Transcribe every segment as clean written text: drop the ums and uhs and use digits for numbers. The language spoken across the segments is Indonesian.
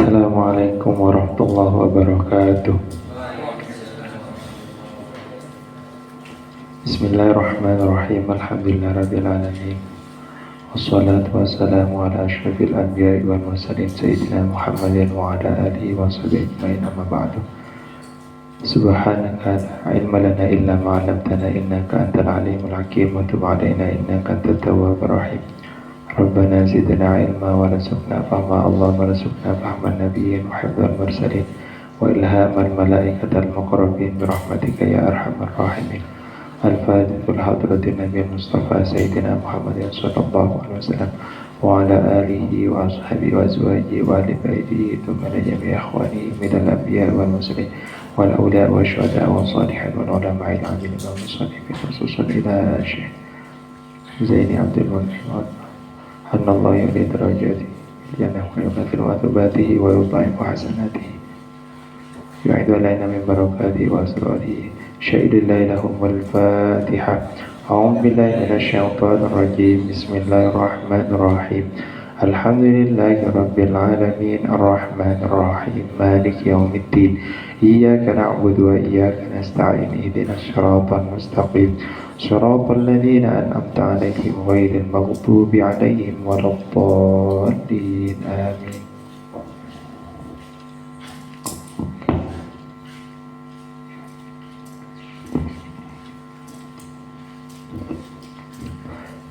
Assalamualaikum warahmatullahi wabarakatuh. Bismillahirrahmanirrahim. Alhamdulillahirabbil alamin. Wassalatu wassalamu ala asyrafil anbiya'i wal mursalin sayyidina Muhammadin wa ala alihi wa sahbihi ajma'in, amma ba'du. Subhanaka la ilma lana illa ma 'allamtana innaka antal alimul hakim wa tub 'alaina innaka antat tawwabur rahim. Rabbana zidna ilma wa rzuqna fahma, Allahumma rzuqna fahman nabiyyin wa hifdzal mursalin wa ilhamal malaikatal muqarrabin birahmatika ya arhamar rahimin. Al-Fatihul hadratin Nabi Mustafa Sayyidina Muhammadin sallallahu alaihi wasallam wa ala alihi wa ashabihi wa azwajihi wa ali baitihi thumma jami'i ikhwanihi minal anbiya'i wal mursalin wal awliya'i wash shuhada'i was salihin wal ulama'il 'amilin wal musannifin khususan ila Syekh Zaini Abdul Munim Anallahu ya'li darajati jannah wa yukathir wa thubatihi wa yudha'ifu hasanatihi yu'idu alaina min barakatihi wa asrarihi syaidillahi lahum wal fatiha. A'udzu billahi minasy syaithanir rajim. Bismillahirrahmanirrahim. Alhamdulillahi rabbil alamin arrahmanir rahim maliki yaumiddin iyyaka na'budu wa iyyaka nasta'in ihdinas siratal mustaqim siratal ladzina an'amta 'alaihim ghairil maghdubi 'alaihim waladdallin amin.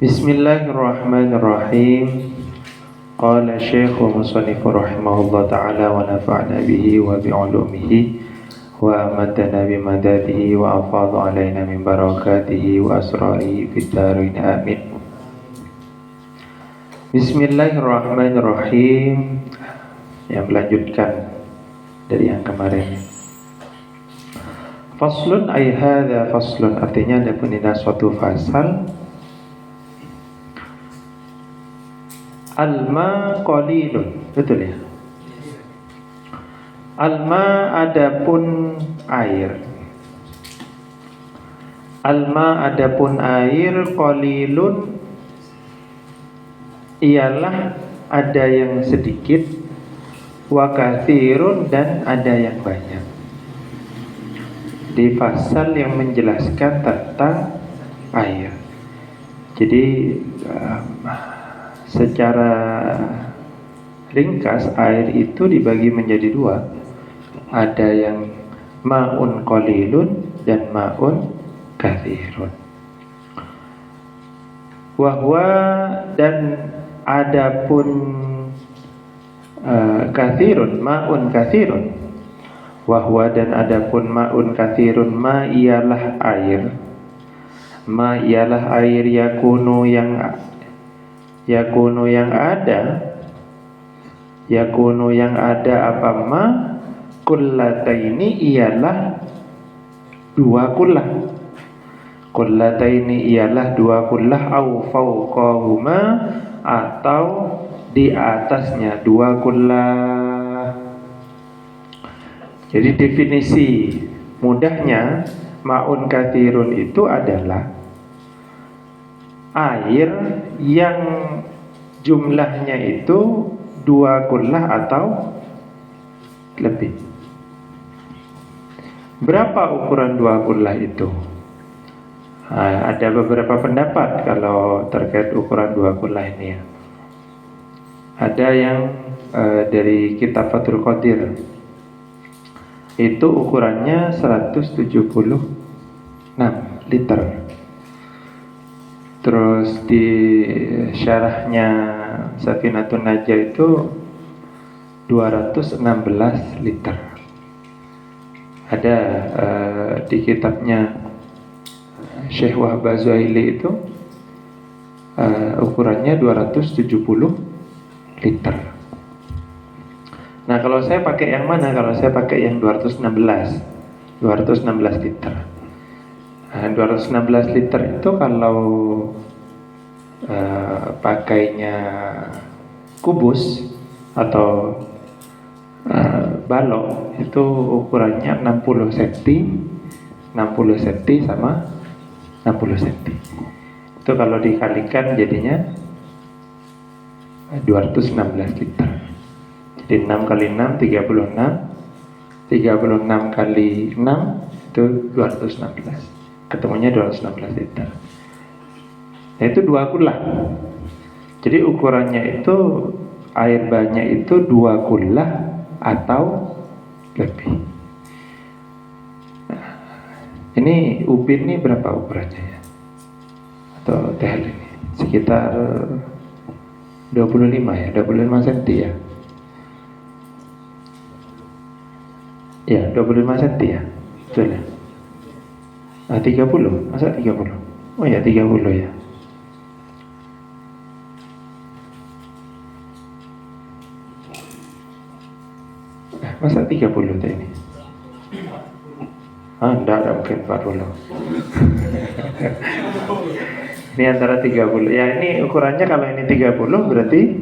Bismillahirrahmanirrahim. Qala Syekh wa musannif rahimahullah ta'ala wa nafa'na bihi wa bi'ulumihi wa amatana bimadadihi wa afadha alaina min barakatihi wa asrarihi fid darin amin. Bismillahirrahmanirrahim. Yang melanjutkan dari yang kemarin. Faslun ay hadza faslun, artinya ada penina suatu fasal. Alma qalilun, betul ya? Alma adapun air. Alma adapun air, qalilun ialah ada yang sedikit, wa katsirun dan ada yang banyak. Di pasal yang menjelaskan tentang air. Jadi secara ringkas air itu dibagi menjadi dua. Ada yang ma'un qalilun dan ma'un katsirun. Wahwa dan adapun katsirun, ma'un katsirun. Wahwa dan adapun ma'un katsirun, ma ialah air. Ma ialah air yakunu yang ada apa ma kullataini ialah dua kullah. Kullataini ialah dua kullah au fauqahuma atau di atasnya dua kullah. Jadi definisi mudahnya ma'un katsirun itu adalah air yang jumlahnya itu dua kullah atau lebih. Berapa ukuran dua kullah itu? Ada beberapa pendapat kalau terkait ukuran dua kullah ini ya. Ada yang dari kitab Fathul Qadir, itu ukurannya 176 liter. Terus di syarahnya Safinatun Najah itu 216 liter. Ada di kitabnya Syekh Wahab Az-Zuhaili itu ukurannya 270 liter. Nah kalau saya pakai yang mana? Kalau saya pakai yang 216 liter. 216 liter itu kalau pakainya kubus atau balok itu ukurannya 60 cm sama 60 cm. Itu kalau dikalikan jadinya 216 liter. Jadi 6 kali 6 36, 36 kali 6 itu 216. Ketemunya 216 liter. Nah, itu 2 kullah. Jadi ukurannya itu air banyak itu 2 kullah atau lebih. Nah, ini ubin ini berapa ukurannya ya? Atau tehel ini? Sekitar 25 ya, 25 cm ya. Ya, 25 cm ya. Betul ya. Nah, 30, masa 30? Oh ya, 30 ya. Masa 30 tadi ini? Enggak mungkin 40. Ini antara 30. Ya, ini ukurannya kalau ini 30 berarti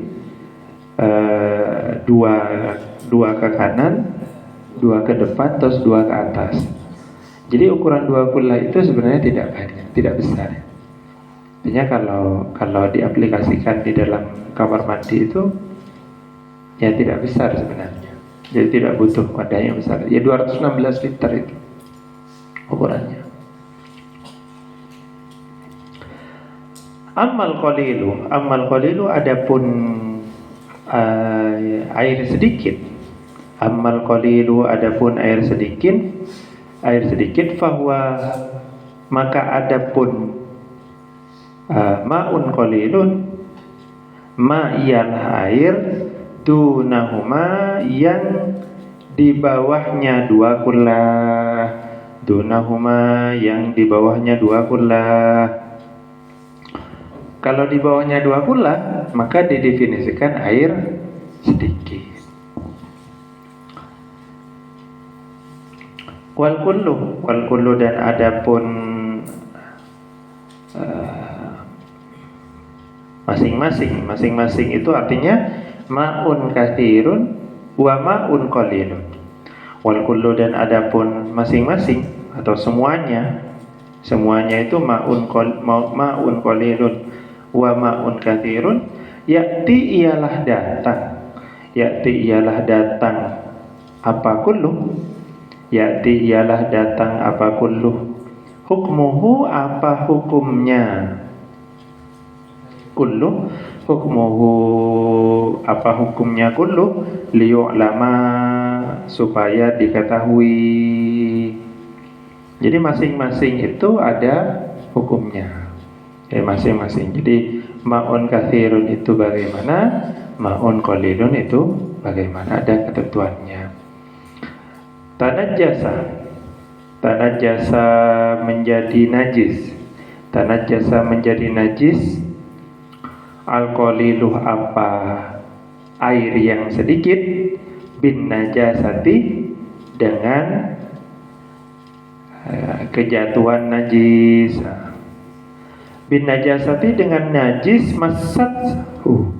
dua ke kanan, 2 ke depan, terus 2 ke atas. Jadi ukuran 2 kullah itu sebenarnya tidak banyak, tidak besar. Artinya kalau diaplikasikan di dalam kamar mandi itu ya tidak besar sebenarnya. Jadi tidak butuh wadah yang besar. Ya 216 liter itu ukurannya. Ammal qalilu adapun air sedikit. Ammal qalilu adapun air sedikit fahuwa maka adapun ma'un qalilun ma ialah air dunahuma yang di bawahnya 2 kullah. Dunahuma yang di bawahnya 2 kullah. Kalau di bawahnya 2 kullah maka didefinisikan air sedikit. Wal kullu dan adapun masing-masing itu artinya ma'un katsirun wa ma'un qalilun. Wal kullu dan adapun masing-masing atau semuanya itu ma'un qalilun wa ma'un katsirun. Ya'ti ialah datang apa kullu. Ya'ti ialah datang apa kullu. Hukmuhu apa hukumnya kullu. Hukmuhu apa hukumnya kullu liyu'lama supaya diketahui. Jadi masing-masing itu ada hukumnya. Masing-masing. Jadi ma'un katsirun itu bagaimana, ma'un qalilun itu bagaimana, ada ketentuannya. Tanajjasa menjadi najis. Al-qalilu apa air yang sedikit bin najasati dengan kejatuhan najis. Bin najasati dengan najis masathu.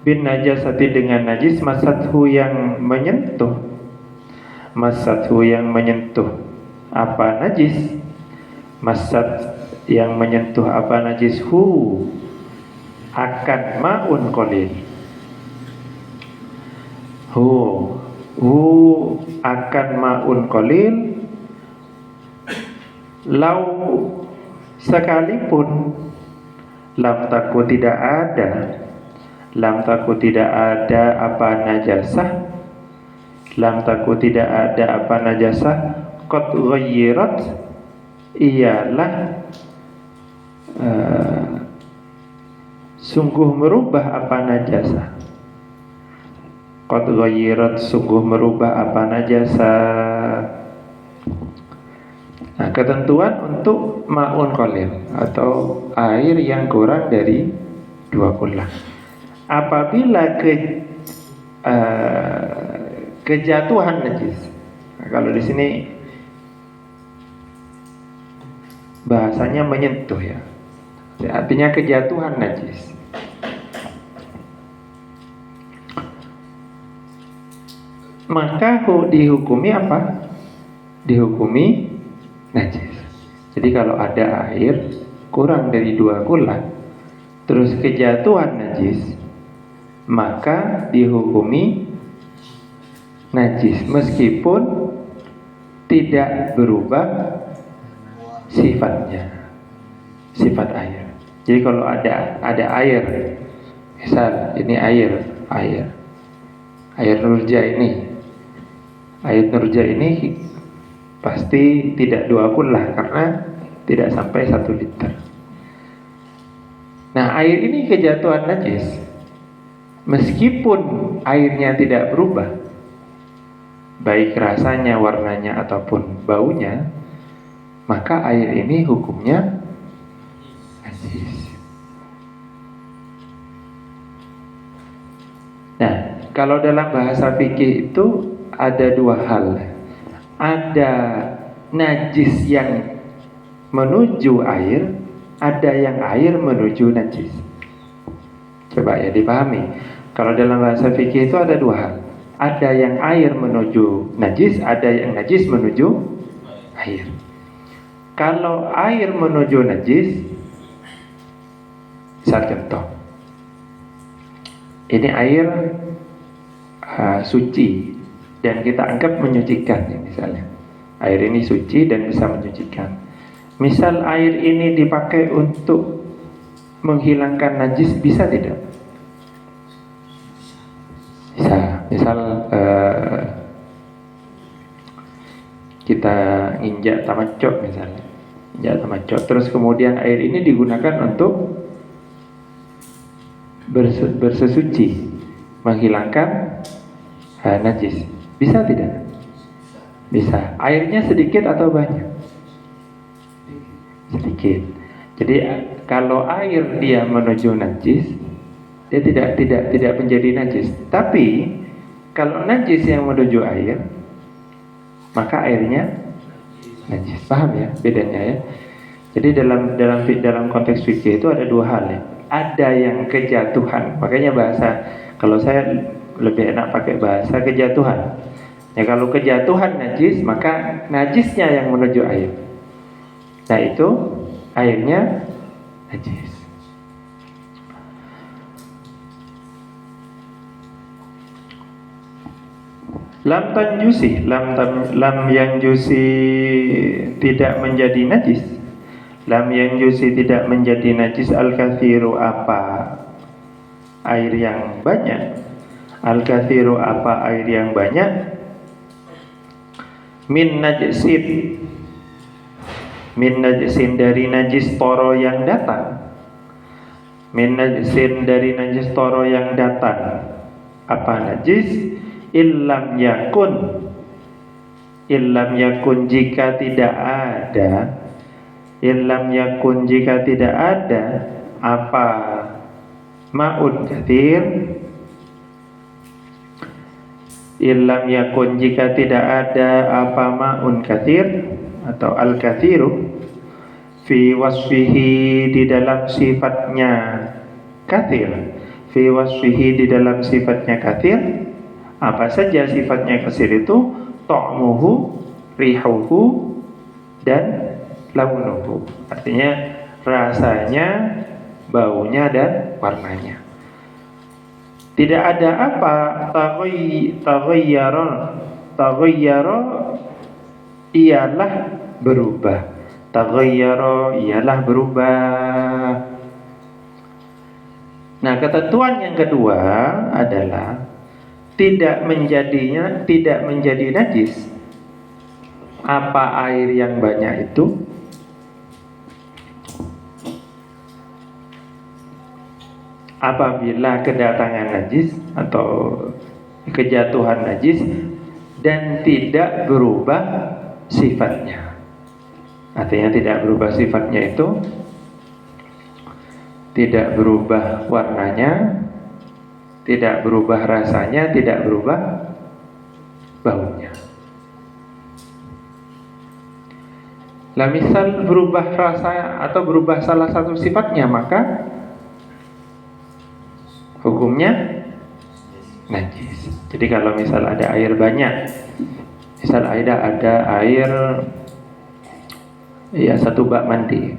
Bin najasati dengan najis masathu yang menyentuh. Masathu yang menyentuh apa najis. Masat yang menyentuh apa najis hu akan ma'un qalil. Hu akan ma'un qalil. Lau sekalipun lam taku tidak ada apa najasah. Lam taku tidak ada apa najasah. Qad ghayyirat ialah sungguh merubah apa najasah. Qad ghayyirat sungguh merubah apa najasah. Nah, ketentuan untuk ma'un qalil atau air yang kurang dari 2 kullah. Apabila kejatuhan najis. Nah, kalau di sini bahasanya menyentuh ya. Artinya kejatuhan najis. Maka dihukumi apa? Dihukumi najis. Jadi kalau ada air kurang dari 2 kullah terus kejatuhan najis, maka dihukumi najis meskipun tidak berubah sifatnya, sifat air. Jadi kalau ada air, misal ini air Nurja ini, air Nurja ini pasti tidak 20 lah, karena tidak sampai 1 liter. Nah, air ini kejatuhan najis meskipun airnya tidak berubah, baik rasanya, warnanya, ataupun baunya, maka air ini hukumnya najis. Nah, kalau dalam bahasa fikih itu ada 2 hal. Ada najis yang menuju air, ada yang air menuju najis. Coba ya dipahami. Kalau dalam bahasa fikih itu ada 2 hal. Ada yang air menuju najis, ada yang najis menuju air. Kalau air menuju najis, misal contoh, ini air suci dan kita anggap menyucikan ya, misalnya air ini suci dan bisa menyucikan. Misal air ini dipakai untuk menghilangkan najis, bisa tidak? Bisa. Misal kita injak tamacok misalnya, injak tamacok, terus kemudian air ini digunakan untuk bersesuci, menghilangkan najis, bisa tidak? Bisa. Airnya sedikit atau banyak? Sedikit. Jadi kalau air dia menuju najis, dia tidak menjadi najis. Tapi kalau najis yang menuju air, maka airnya najis. Paham ya bedanya ya? Jadi dalam konteks fikih itu ada 2 hal ya. Ada yang kejatuhan, makanya kalau saya lebih enak pakai bahasa kejatuhan. Ya, kalau kejatuhan najis, maka najisnya yang menuju air. Nah, itu airnya najis. Lam tanjusi, lam yang jusi tidak menjadi najis. Lam yang jusi tidak menjadi najis al-kathiru apa? Air yang banyak. Al-kathiru apa? Air yang banyak. Min najsin dari najis toro yang datang. Min najsin dari najis toro yang datang. Apa najis? Illam yakun jika tidak ada. Illam yakun jika tidak ada apa? Ma'un kathir. Illam yakun jika tidak ada apa? Ma'un kathir atau al-kathiru fi wasfihi di dalam sifatnya kathir. Fi wasfihi di dalam sifatnya kathir. Apa saja sifatnya kathir itu? Ta'muhu, rihuhu, dan launuhu. Artinya rasanya, baunya, dan warnanya. Tidak ada apa? Taghayyara ialah berubah. Taghayyara ialah berubah. Nah, ketentuan yang kedua adalah tidak menjadi najis. Apa air yang banyak itu? Apabila kedatangan najis atau kejatuhan najis dan tidak berubah sifatnya. Artinya tidak berubah sifatnya itu tidak berubah warnanya, tidak berubah rasanya, tidak berubah baunya. Lah misal berubah rasa atau berubah salah satu sifatnya, maka hukumnya najis. Jadi kalau misal ada air banyak, misal ada air ya 1 bak mandi,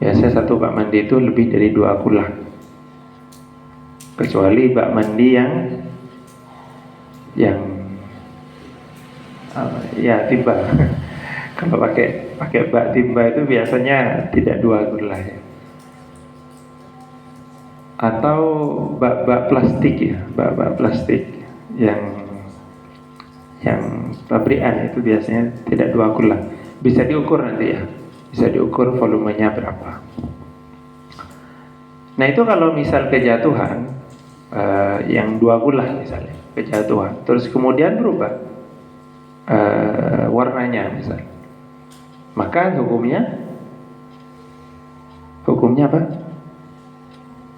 biasa 1 bak mandi itu lebih dari 2 kulak, kecuali bak mandi yang Ya timba. Kalau pakai pakai bak timba itu biasanya tidak dua gula ya. Atau bak-bak plastik ya, bak-bak plastik yang pabrikan itu biasanya tidak dua gula. Bisa diukur nanti ya, bisa diukur volumenya berapa. Nah itu kalau misal kejatuhan yang dua gula misalnya kejatuhan, terus kemudian berubah warnanya misalnya, maka hukumnya apa?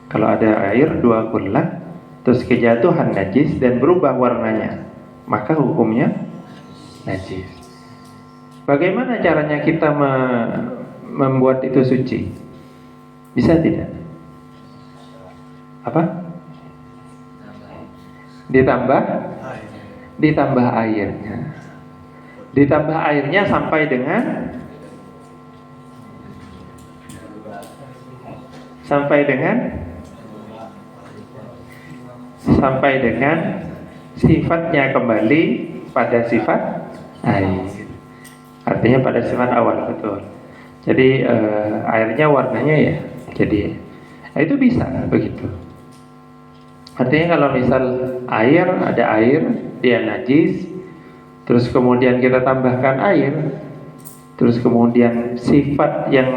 Kalau ada air dua gula terus kejatuhan najis dan berubah warnanya, maka hukumnya najis. Bagaimana caranya kita membuat itu suci? Bisa tidak? Apa? Ditambah airnya. Ditambah airnya sampai dengan sifatnya kembali pada sifat air. Artinya pada sifat awal, betul. Jadi airnya warnanya ya. Jadi itu bisa begitu. Artinya kalau misal ada air dia najis, terus kemudian kita tambahkan air, terus kemudian sifat yang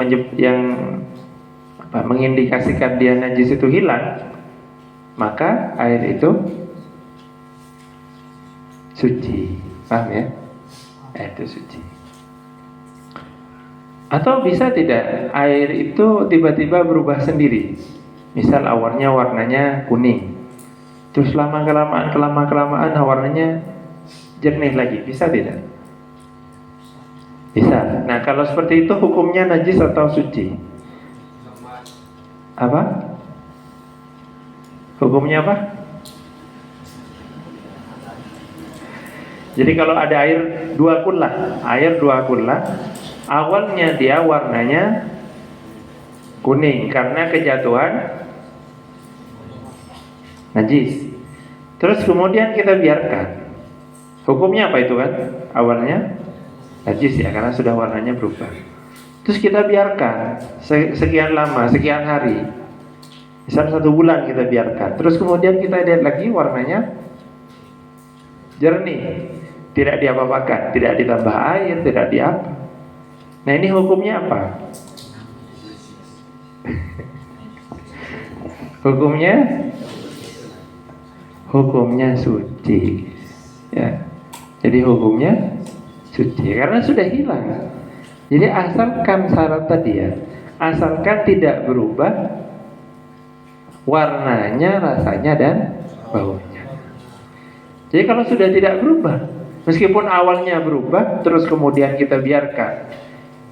mengindikasikan dia najis itu hilang, maka air itu suci. Paham ya? Air itu suci. Atau bisa tidak air itu tiba-tiba berubah sendiri. Misal awalnya warnanya kuning, terus lama-kelamaan warnanya jernih lagi. Bisa tidak? Bisa. Nah kalau seperti itu hukumnya najis atau suci? Apa? Hukumnya apa? Jadi kalau ada air dua kula, awalnya dia warnanya kuning karena kejatuhan najis. Terus kemudian kita biarkan. Hukumnya apa itu kan? Awalnya najis ya karena sudah warnanya berubah. Terus kita biarkan sekian lama, sekian hari, misal 1 bulan kita biarkan. Terus kemudian kita lihat lagi warnanya jernih, tidak diapa-apakan, tidak ditambah air, tidak diapa. Nah ini hukumnya apa? Hukumnya suci ya. Jadi hukumnya suci karena sudah hilang. Jadi asalkan syarat tadi ya, asalkan tidak berubah warnanya, rasanya dan baunya. Jadi kalau sudah tidak berubah, meskipun awalnya berubah terus kemudian kita biarkan,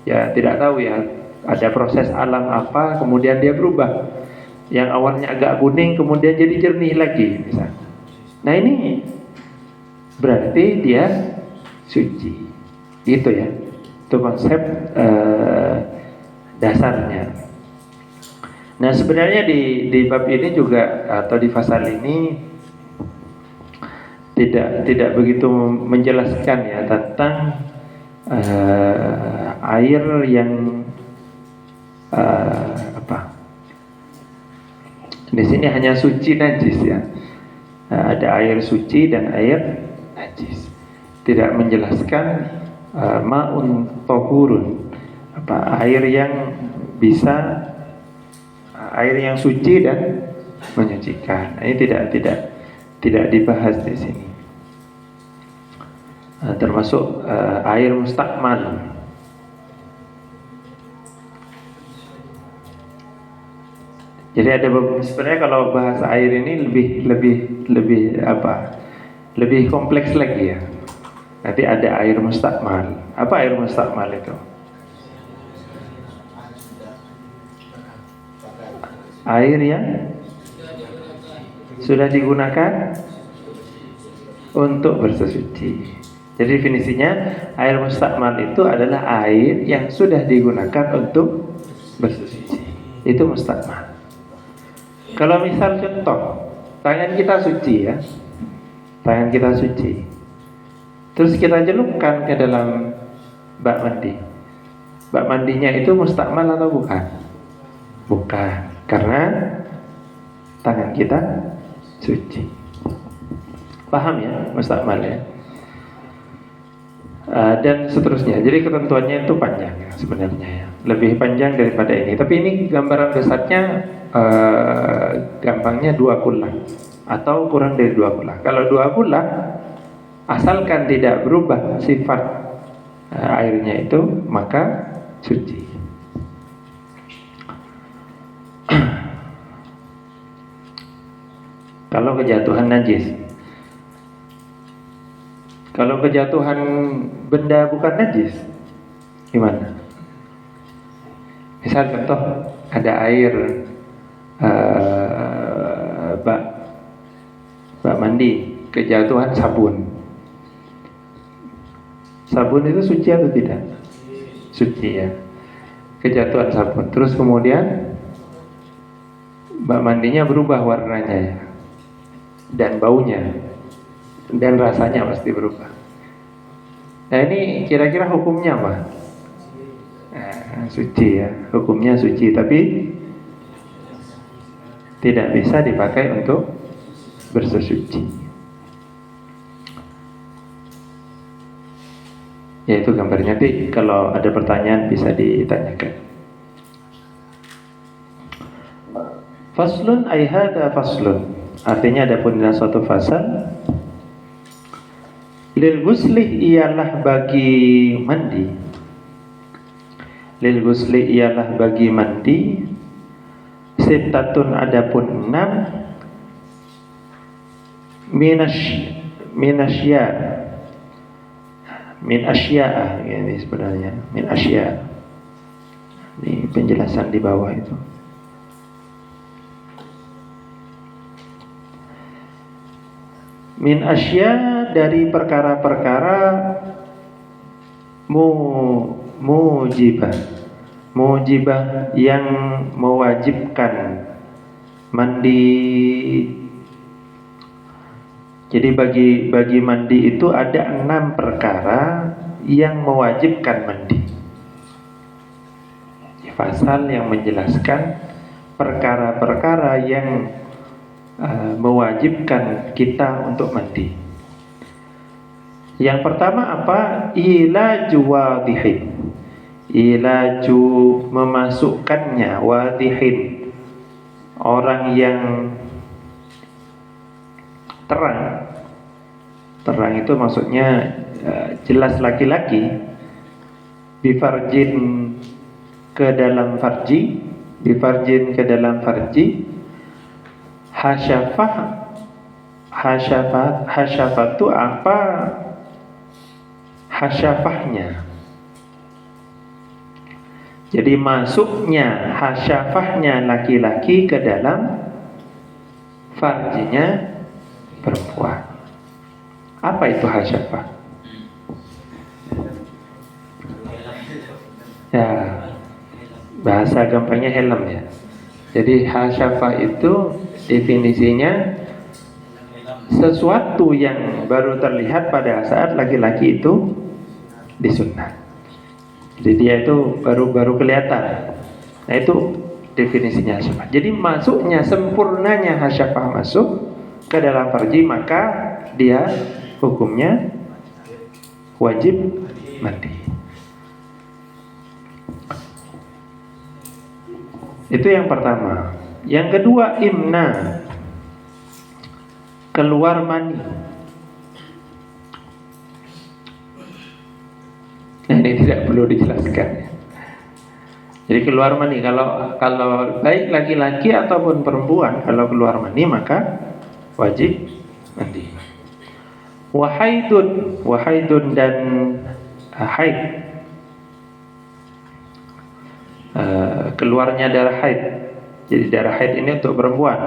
ya tidak tahu ya ada proses alam apa kemudian dia berubah, yang awalnya agak kuning kemudian jadi jernih lagi misalnya. Nah ini berarti dia suci. Itu ya, itu konsep dasarnya. Nah sebenarnya di bab ini juga atau di pasal ini tidak begitu menjelaskan ya tentang air yang di sini hanya suci najis ya. Ada air suci dan air najis. Tidak menjelaskan ma'un tahurun, air yang bisa, air yang suci dan menyucikan. Ini tidak dibahas di sini. Termasuk air mustakmal. Jadi ada sebenarnya kalau bahas air ini lebih kompleks lagi ya. Nanti ada air mustakmal. Apa air mustakmal itu? Air yang sudah digunakan untuk bersesuci. Jadi definisinya air mustakmal itu adalah air yang sudah digunakan untuk bersesuci. Itu mustakmal. Kalau misal contoh, tangan kita suci ya, tangan kita suci. Terus kita celupkan ke dalam bak mandi. Bak mandinya itu mustakmal atau bukan? Bukan, karena tangan kita suci. Paham ya, mustakmal ya? Dan seterusnya. Jadi ketentuannya itu panjang ya, sebenarnya ya, lebih panjang daripada ini. Tapi ini gambaran besarnya, gampangnya 2 kula atau kurang dari 2 kula. Kalau 2 kula, asalkan tidak berubah sifat airnya itu, maka suci. Kalau kejatuhan najis, kalau kejatuhan benda bukan najis, gimana? Misal contoh, ada air bak mandi, kejatuhan sabun. Sabun itu suci atau tidak? Suci ya. Kejatuhan sabun. Terus kemudian bak mandinya berubah warnanya ya, dan baunya, dan rasanya pasti berubah. Nah ini kira-kira hukumnya apa? Suci ya, hukumnya suci, tapi tidak bisa dipakai untuk bersesuci. Ya itu gambarnya. Nanti kalau ada pertanyaan bisa ditanyakan. Faslun ay hadza faslun. Artinya adapun dalam suatu fasal, lil ghusli ialah bagi mandi. Lil ghusli ialah bagi mandi. Sittatun adapun 6 minasya min asya'a, ini sebenarnya min asya'. Ini penjelasan di bawah itu. Min asya' dari perkara-perkara mujibah yang mewajibkan mandi. Jadi bagi mandi itu ada 6 perkara yang mewajibkan mandi. Pasal yang menjelaskan perkara-perkara yang mewajibkan kita untuk mandi. Yang pertama apa? Ilaju wadihin. Ilaju memasukkannya, wadihin orang yang terang. Terang itu maksudnya jelas laki-laki. Bifarjin ke dalam farji, bifarjin ke dalam farji. Hasyafatu apa hasyafahnya? Jadi masuknya hasyafahnya laki-laki ke dalam farjinya perempuan. Apa itu hasyafah? Ya, bahasa gampangnya helm ya. Jadi hasyafah itu definisinya sesuatu yang baru terlihat pada saat laki-laki itu disunat. Jadi dia itu baru kelihatan. Nah itu definisinya hasyafah. Jadi masuknya, sempurnanya hasyafah masuk ke dalam farji, maka dia hukumnya wajib mandi. Itu yang pertama. Yang kedua, imna, keluar mani. Nah, ini tidak perlu dijelaskan. Jadi keluar mani, kalau baik laki-laki ataupun perempuan, kalau keluar mani maka wajib mandi. Wahaidun dan haid. Keluarnya darah haid. Jadi darah haid ini untuk perempuan.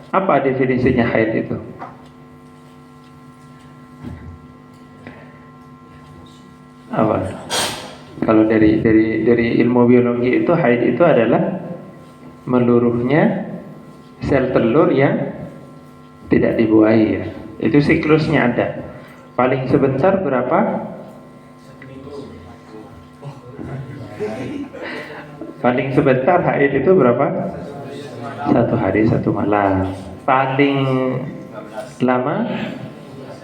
Apa definisinya haid itu? Apa? Kalau dari ilmu biologi itu, haid itu adalah meluruhnya sel telur yang tidak dibuahi ya. Itu siklusnya ada. Paling sebentar berapa? Paling sebentar haid itu berapa? 1 hari 1 malam. Paling lama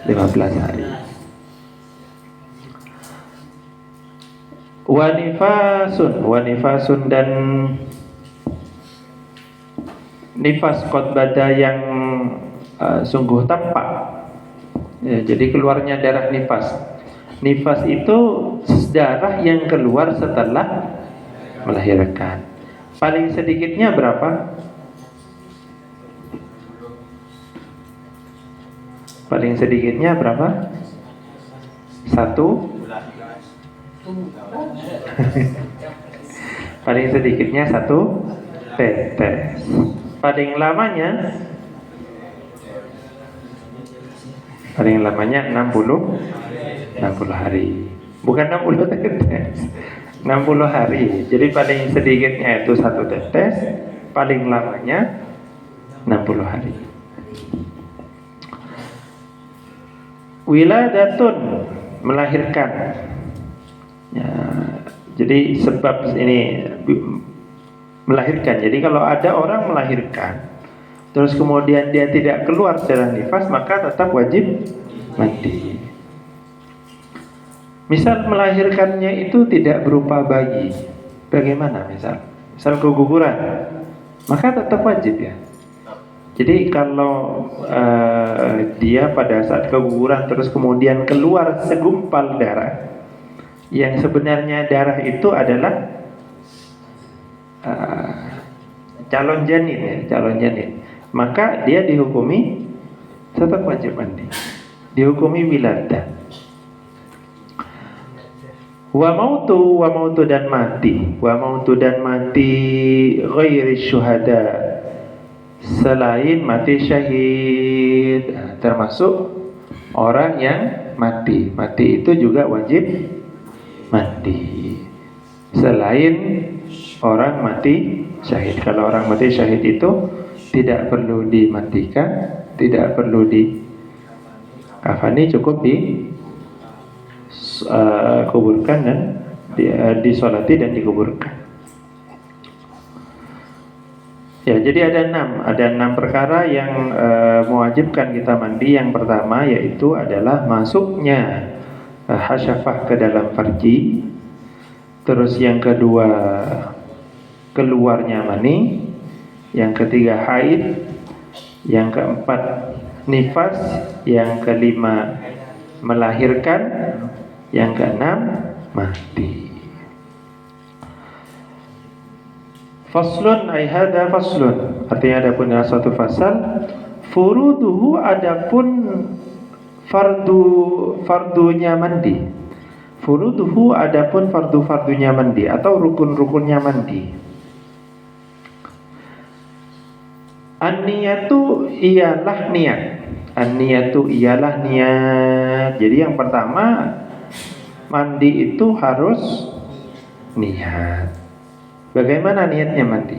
15 hari. Wanifasun dan nifas qotbada yang sungguh tampak. Ya, jadi keluarnya darah nifas. Nifas itu darah yang keluar setelah melahirkan. Paling sedikitnya berapa? Paling sedikitnya berapa? 1. Paling sedikitnya 1 tetes. Paling lamanya 60 hari. Bukan 60 tetes, 60 hari. Jadi paling sedikitnya itu 1 tetes, paling lamanya 60 hari. Wiladatun, melahirkan. Ya, jadi sebab ini melahirkan. Jadi kalau ada orang melahirkan, terus kemudian dia tidak keluar darah nifas, maka tetap wajib mandi. Misal melahirkannya itu tidak berupa bayi, bagaimana misal keguguran, maka tetap wajib ya. Jadi kalau dia pada saat keguguran terus kemudian keluar segumpal darah, yang sebenarnya darah itu adalah calon janin, maka dia dihukumi tetap wajib mandi, dihukumi wiladah. Wa mautu dan mati ghairi syuhada, selain mati syahid. Termasuk orang yang mati itu juga wajib mati, selain orang mati syahid. Kalau orang mati syahid itu tidak perlu dimatikan, tidak perlu dikafani, cukup dikuburkan dan disolati dan dikuburkan. Ya, jadi ada 6 perkara yang mewajibkan kita mandi. Yang pertama yaitu adalah masuknya hasyafah ke dalam farji. Terus yang kedua keluarnya mani. Yang ketiga haid. Yang keempat nifas. Yang kelima melahirkan. Yang keenam mati. Faslun ay hadza faslun, artinya adapun adalah suatu fasal. Furuduhu, adapun fardunya mandi. Furuduhu, adapun fardunya mandi atau rukun-rukunnya mandi. An-niyatu ialah niat. An-niyatu ialah niat. Jadi yang pertama, mandi itu harus niat. Bagaimana niatnya mandi?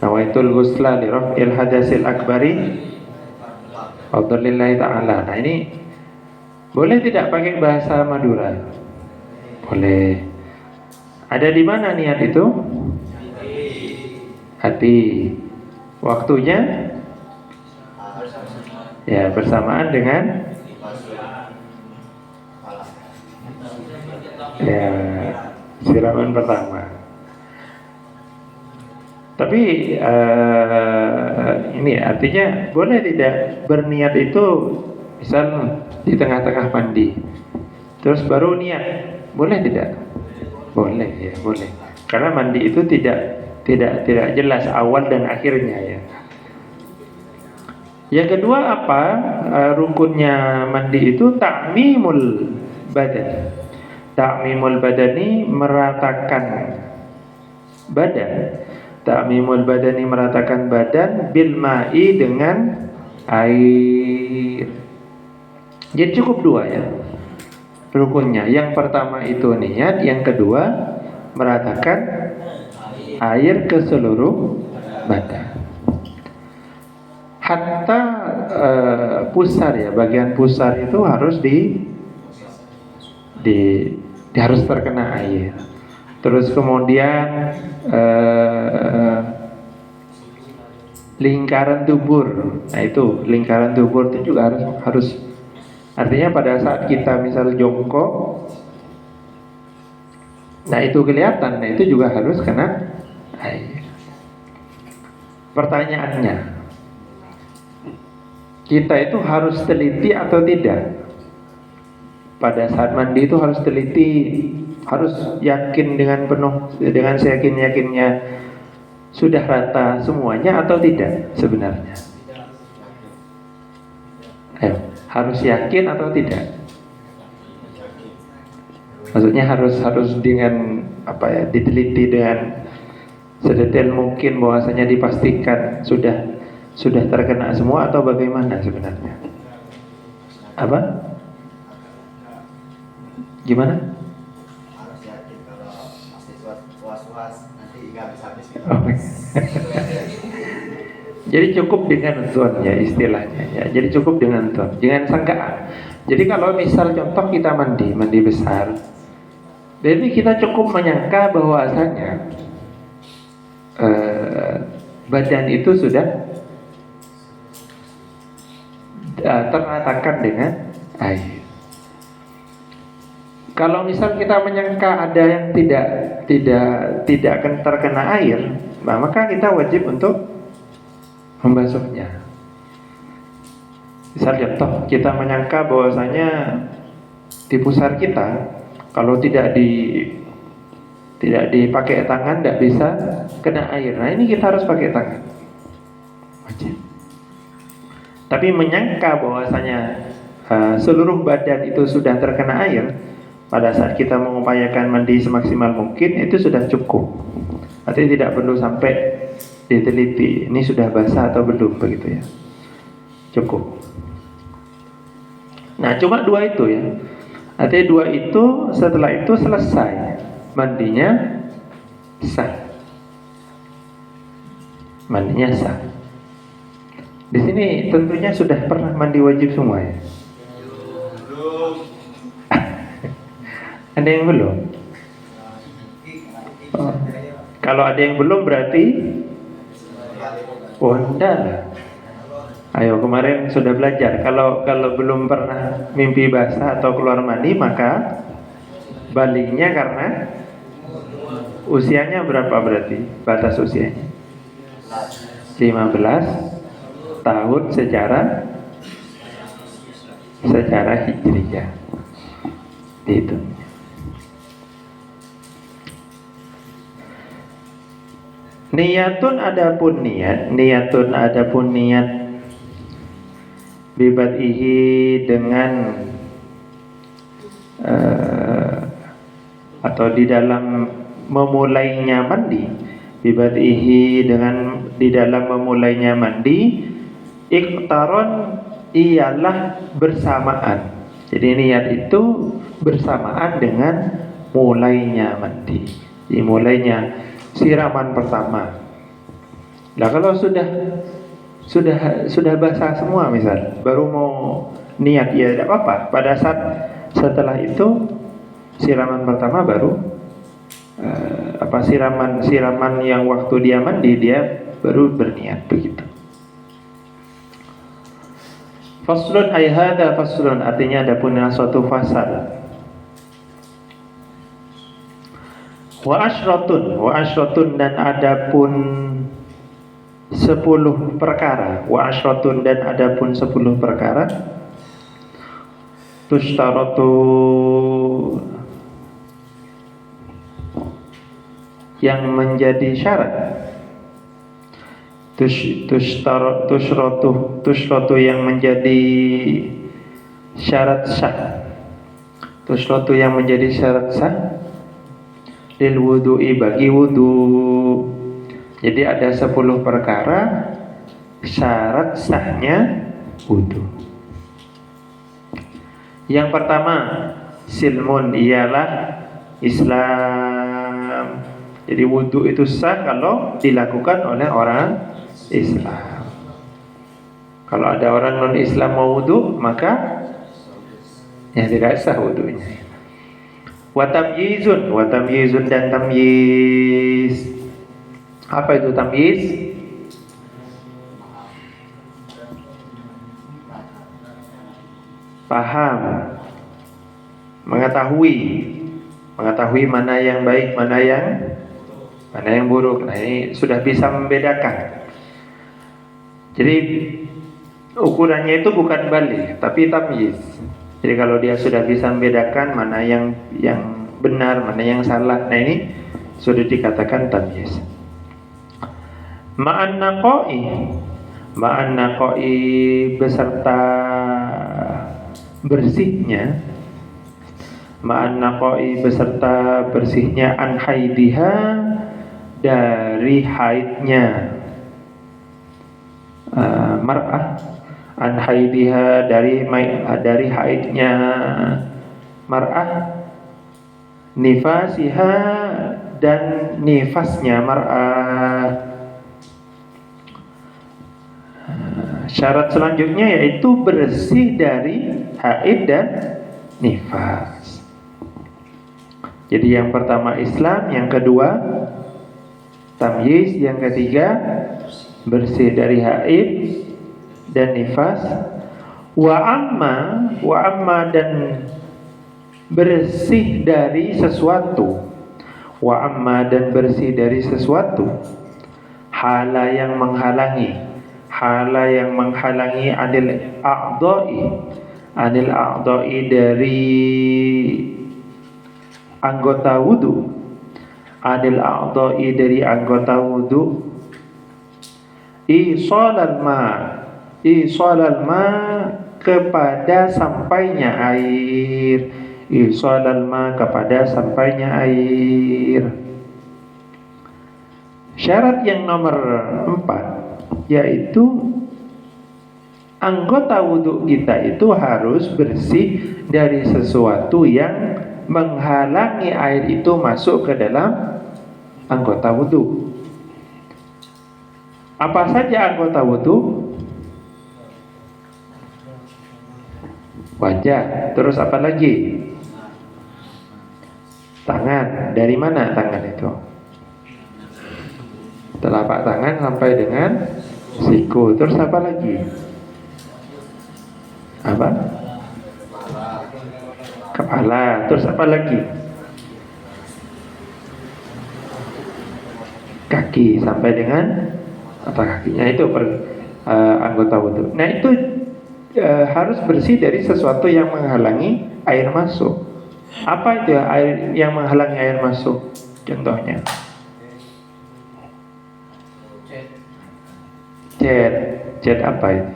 Nawaitul ghusla li raf'il hadasil akbari lillahi ta'ala. Nah, ini boleh tidak pakai bahasa Madura? Boleh. Ada di mana niat itu? Hati. Waktunya? Ya, bersamaan dengan siraman pertama. Tapi ini artinya boleh tidak berniat itu, misal di tengah-tengah mandi, terus baru niat, boleh tidak? Boleh ya, boleh. Karena mandi itu tidak jelas awal dan akhirnya ya. Yang kedua apa? Rukunnya mandi itu ta'mimul badan. Ta'mimul badani, meratakan badan. Ta'mimul badani, meratakan badan, bil ma'i, dengan air. Jadi cukup 2 ya rukunnya. Yang pertama itu niat, yang kedua meratakan air ke seluruh badan. Hatta pusar ya, bagian pusar itu harus harus terkena air. Terus kemudian lingkaran dubur. Nah itu lingkaran dubur itu juga harus artinya pada saat kita misal jongkok, nah itu kelihatan, nah itu juga harus kena air. Pertanyaannya, kita itu harus teliti atau tidak? Pada saat mandi itu harus teliti, harus yakin dengan penuh, dengan seyakin-yakinnya sudah rata semuanya atau tidak sebenarnya? Harus yakin atau tidak? Maksudnya harus dengan apa ya, diteliti dengan sedetail mungkin bahwasanya dipastikan sudah terkena semua atau bagaimana sebenarnya? Apa? Gimana? Harus yakin kalau masih was-was nanti nggak habis-habis. Jadi cukup dengan zon ya istilahnya ya. Jadi cukup dengan zon, jangan sangkaan. Jadi kalau misal contoh kita mandi besar, jadi kita cukup menyangka bahwasanya badan itu sudah terratakan dengan air. Kalau misal kita menyangka ada yang tidak akan terkena air, maka kita wajib untuk membasuhnya. Misal contoh, kita menyangka bahwasanya di pusar kita kalau tidak dipakai tangan tidak bisa kena air. Nah ini kita harus pakai tangan, wajib. Tapi menyangka bahwasanya seluruh badan itu sudah terkena air, pada saat kita mengupayakan mandi semaksimal mungkin itu sudah cukup. Artinya tidak perlu sampai diteliti ini sudah basah atau belum, begitu ya. Cukup. Nah cuma dua itu ya. Artinya dua itu, setelah itu selesai mandinya sah. Mandinya sah. Di sini tentunya sudah pernah mandi wajib semua ya. Belum. Ada yang belum? Oh. Kalau ada yang belum berarti enggak lah. Ayo kemarin sudah belajar. Kalau belum pernah mimpi basah atau keluar mandi, maka baliknya karena usianya berapa berarti? Batas usianya 15 tahun secara hijriyah. Itu. Niyatun adapun niat bibad'ihi dengan atau di dalam memulainya mandi, bibad'ihi dengan di dalam memulainya mandi, iqtaron ialah bersamaan. Jadi niat itu bersamaan dengan mulainya mandi, dimulainya siraman pertama. Nah kalau sudah basah semua misal, baru mau niat ya tidak apa-apa. Pada saat setelah itu siraman pertama baru siraman yang waktu dia mandi dia baru berniat begitu. Faslun ay hadza faslun, artinya ada punya suatu fasal. Wa asyratun dan adapun 10 perkara. Wa asyratun dan adapun 10 perkara. Tushtaratu yang menjadi syarat. Tushratu yang menjadi syarat sah. Tushratu yang menjadi syarat sah lil wudu'i bagi wudu. Jadi ada 10 perkara syarat sahnya wudu. Yang pertama, silmun ialah Islam. Jadi wudu itu sah kalau dilakukan oleh orang Islam. Kalau ada orang non Islam mau wudu, maka ya tidak sah wudunya. Wa tamyizun dan tamyiz. Apa itu tamyiz? Paham, mengetahui mana yang baik, mana yang buruk. Nah, ini sudah bisa membedakan. Jadi ukurannya itu bukan balik, tapi tamyiz. Jadi kalau dia sudah bisa membedakan mana yang benar, mana yang salah, nah ini sudah dikatakan tamyiz. Ma'an naqai beserta bersihnya, ma'an naqai beserta bersihnya, an haidiha dari haidnya mar'ah, an haidiha dari haidnya mar'ah, nifasiha dan nifasnya mar'ah. Syarat selanjutnya yaitu bersih dari haid dan nifas. Jadi yang pertama Islam, yang kedua tamyiz, yang ketiga bersih dari haid dan nifas. Wa amma dan bersih dari sesuatu. Wa amma dan bersih dari sesuatu. Hala yang menghalangi anil a'dha'i dari anggota wudu, anil a'dha'i dari anggota wudu, isalal ma kepada sampainya air, isalal ma kepada sampainya air. Syarat yang nomor 4 yaitu anggota wudhu kita itu harus bersih dari sesuatu yang menghalangi air itu masuk ke dalam anggota wudhu. Apa saja anggota wudhu? Wajah, terus apa lagi? Tangan. Dari mana tangan itu? Telapak tangan sampai dengan siku. Terus apa lagi? Apa? Kepala. Terus apa lagi? Kaki sampai dengan apa kakinya itu anggota wudhu. Nah itu harus bersih dari sesuatu yang menghalangi air masuk. Apa itu air yang menghalangi air masuk? Contohnya cat apa itu?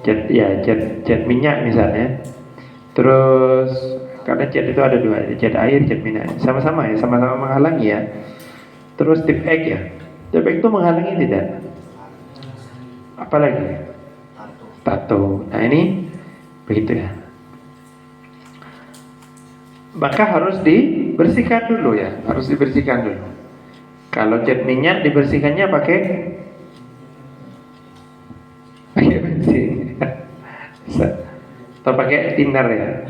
Cat minyak misalnya. Terus karena cat itu ada dua, cat air, cat minyak. Sama-sama menghalangi ya. Terus tip egg ya. Tip egg itu menghalangi tidak? Apalagi? Tato. Nah ini begitu ya. Maka harus dibersihkan dulu ya, harus dibersihkan dulu. Kalau cat minyak dibersihkannya pakai bensin atau pakai thinner ya,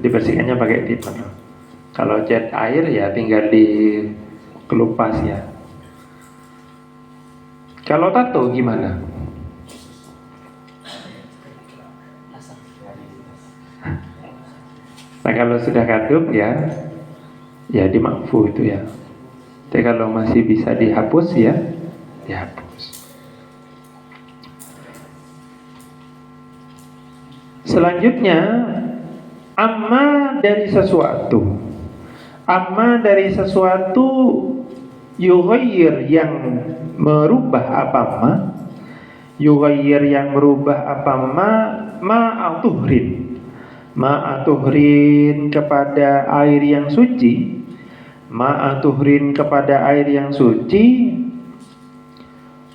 dibersihkannya pakai thinner. Kalau cat air ya tinggal dikelupas ya. Kalau tato gimana? Nah kalau sudah kadung ya dimakfu itu ya. Tapi kalau masih bisa dihapus ya dihapus. Selanjutnya amma dari yughayyir yang merubah ma'atuhrin kepada air yang suci,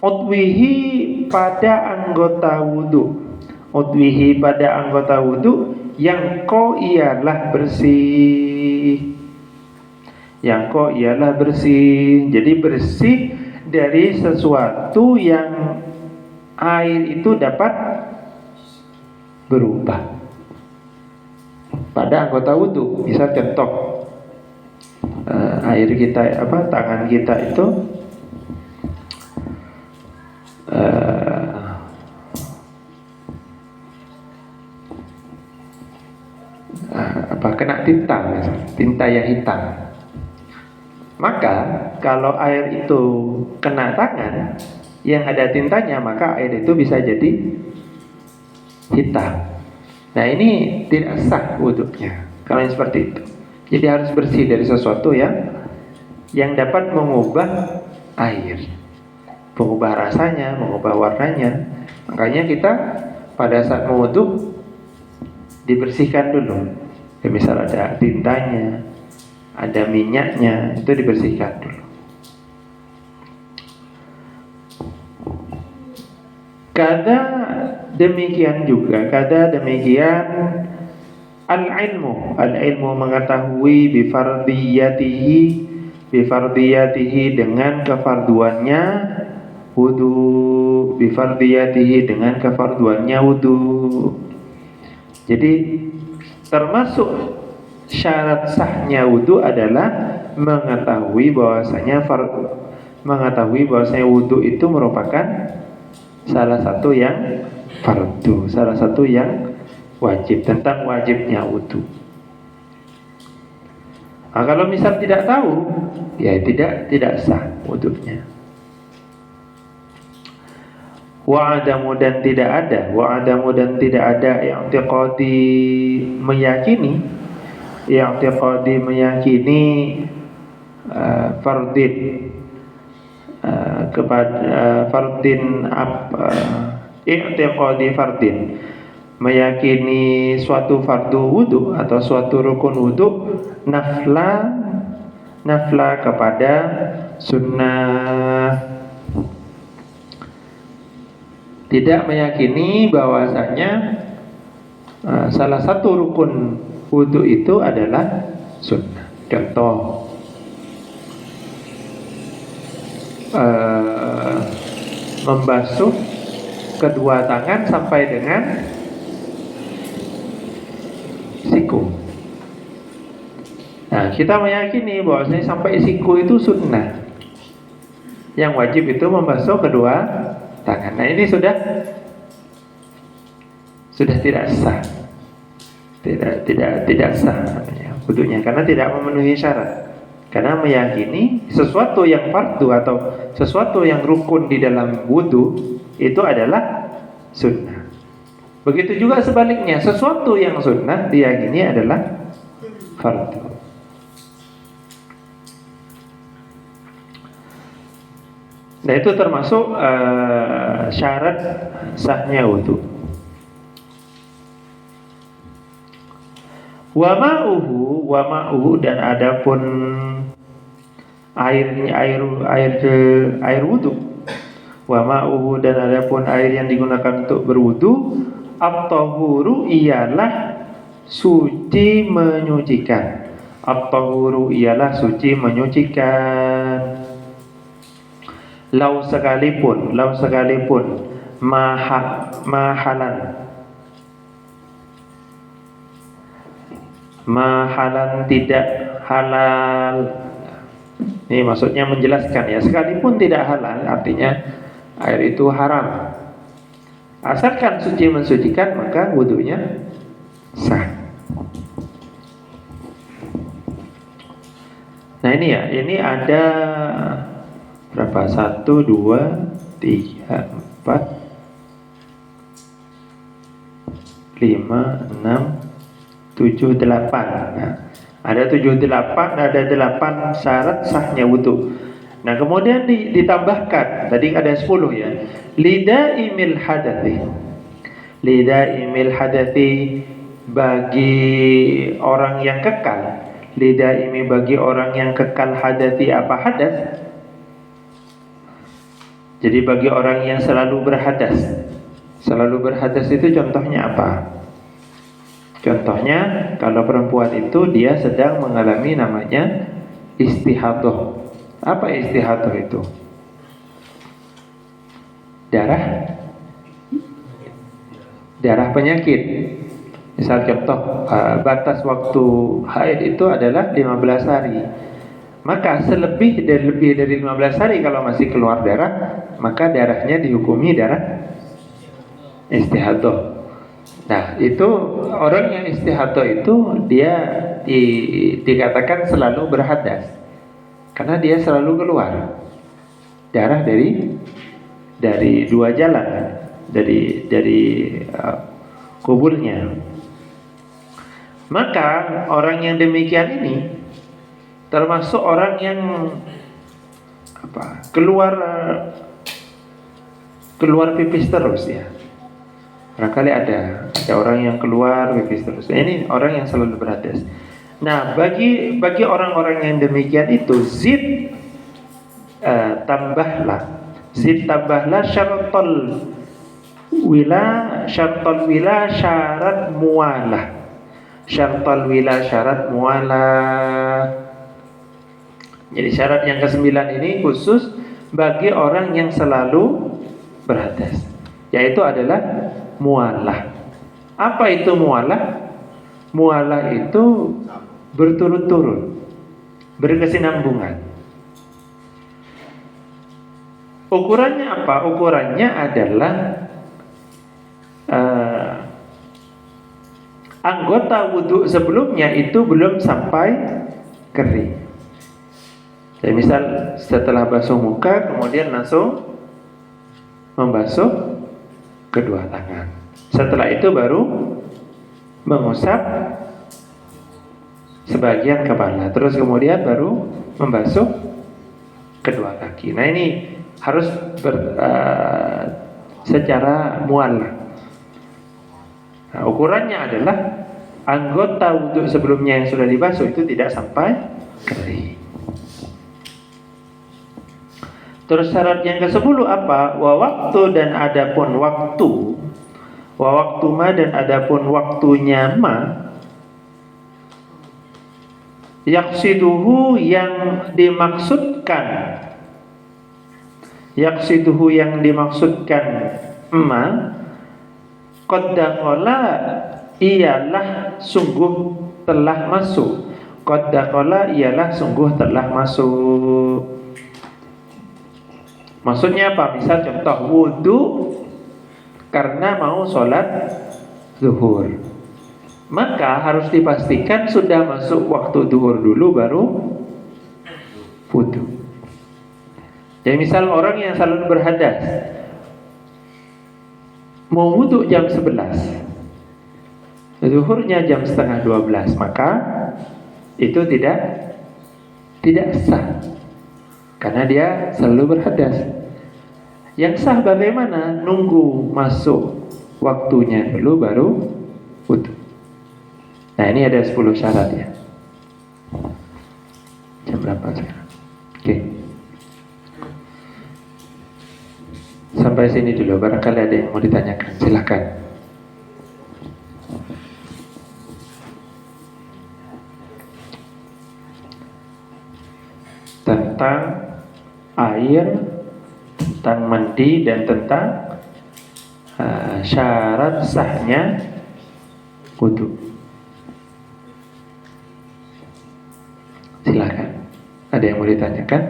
udwihi pada anggota wudu yang ko ialah bersih, Yangko ialah bersih. Jadi bersih dari sesuatu yang air itu dapat berubah pada anggota wudhu. Misal contoh, air kita tangan kita itu kena tinta, tinta yang hitam. Maka kalau air itu kena tangan yang ada tintanya, maka air itu bisa jadi hitam. Nah, ini tidak sah wudhunya kalau yang seperti itu. Jadi harus bersih dari sesuatu yang dapat mengubah air, mengubah rasanya, mengubah warnanya. Makanya kita pada saat mewudhu dibersihkan dulu. Ya, misal ada tintanya, ada minyaknya, itu dibersihkan dulu. Kada demikian al-ilmu mengetahui bifardiyatihi dengan kefarduannya wudu, dengan kefarduannya wudu. Jadi termasuk syarat sahnya wudu adalah mengetahui bahwasanya wudu itu merupakan salah satu yang fardu, salah satu yang wajib, tentang wajibnya wudu. Nah, kalau misal tidak tahu, ya tidak sah wudunya. Wa'adamu dan tidak ada i'tiqadi meyakini fardin kepada fardin i'tiqadi fardin, meyakini suatu fardu wudu atau suatu rukun wudu nafla kepada sunnah. Tidak meyakini bahwasanya salah satu rukun wudu itu adalah sunnah. Contoh, membasuh kedua tangan sampai dengan siku. Nah, kita meyakini bahwasanya sampai siku itu sunnah. Yang wajib itu membasuh kedua tangan. Nah, ini sudah tidak sah. Tidak sah wudunya karena tidak memenuhi syarat. Karena meyakini sesuatu yang fardu atau sesuatu yang rukun di dalam wudu itu adalah sunnah. Begitu juga sebaliknya, sesuatu yang sunnah diyakini adalah fardu. Nah, itu termasuk syarat sahnya wudu. Wa ma'uhu dan adapun air wudu. Wa ma'uhu dan adapun air yang digunakan untuk berwudu, at-tahuru ialah suci menyucikan. At-tahuru ialah suci menyucikan. Lau sekalipun mahalan tidak halal. Ini maksudnya menjelaskan ya, sekalipun tidak halal artinya air itu haram. Asalkan suci mensucikan maka wudunya sah. Nah, ini ada berapa? 1, 2, 3, 4, 5, 6, 7, 8. Nah, ada 7, 8, ada 8 syarat sahnya wudu. Nah, kemudian ditambahkan, tadi ada 10 ya. Lidaimil hadathi bagi orang yang kekal. Lidaimi bagi orang yang kekal hadathi apa hadas? Jadi bagi orang yang selalu berhadas. Selalu berhadas itu contohnya apa? Contohnya kalau perempuan itu dia sedang mengalami namanya istihadah. Apa istihadah itu? Darah penyakit. Misal contoh, batas waktu haid itu adalah 15 hari. Maka lebih dari 15 hari kalau masih keluar darah, maka darahnya dihukumi darah istihadah. Nah, itu orang yang istihadah itu dia dikatakan selalu berhadas, karena dia selalu keluar darah dari dua jalan, dari kubulnya. Maka orang yang demikian ini termasuk orang yang keluar pipis terus ya. Barangkali ada orang yang keluar pipis terus. Ini orang yang selalu berhadas. Nah, bagi orang-orang yang demikian itu tambahlah syartul wila syarat mualah. Syartul wila syarat mualah. Jadi syarat yang ke-9 ini khusus bagi orang yang selalu berhadas, yaitu adalah mualah. Apa itu mualah? Mualah itu berturut-turut, berkesinambungan. Ukurannya apa? Ukurannya adalah anggota wudhu sebelumnya itu belum sampai kering. Jadi misal setelah basuh muka kemudian langsung membasuh kedua tangan. Setelah itu baru mengusap sebagian kepala, terus kemudian baru membasuh kedua kaki. Nah, ini harus secara mualah. Nah, ukurannya adalah anggota wudhu sebelumnya yang sudah dibasuh itu tidak sampai kering. Terus syarat yang ke-10 apa? Wa waktu dan adapun waktu. Wa waktu ma dan adapun waktunya ma. Yaqsiduhu yang dimaksudkan. Yaqsiduhu yang dimaksudkan ma. Qad dakhala ialah sungguh telah masuk. Qad dakhala ialah sungguh telah masuk. Maksudnya apa? Misal contoh wudu karena mau sholat zuhur, maka harus dipastikan sudah masuk waktu zuhur dulu baru wudu. Jadi misal orang yang selalu berhadas mau wudu jam 11, zuhurnya jam setengah 12, maka itu tidak sah. Karena dia selalu berhadas. Yang sah bagaimana? Nunggu masuk waktunya dulu baru wudu. Nah, ini ada 10 syarat ya. Jam berapa sekarang? Oke. Sampai sini dulu. Barangkali ada yang mau ditanyakan. Silakan. Tentang air, tentang mandi, dan tentang syarat sahnya wudu. Silakan. Ada yang mau ditanyakan?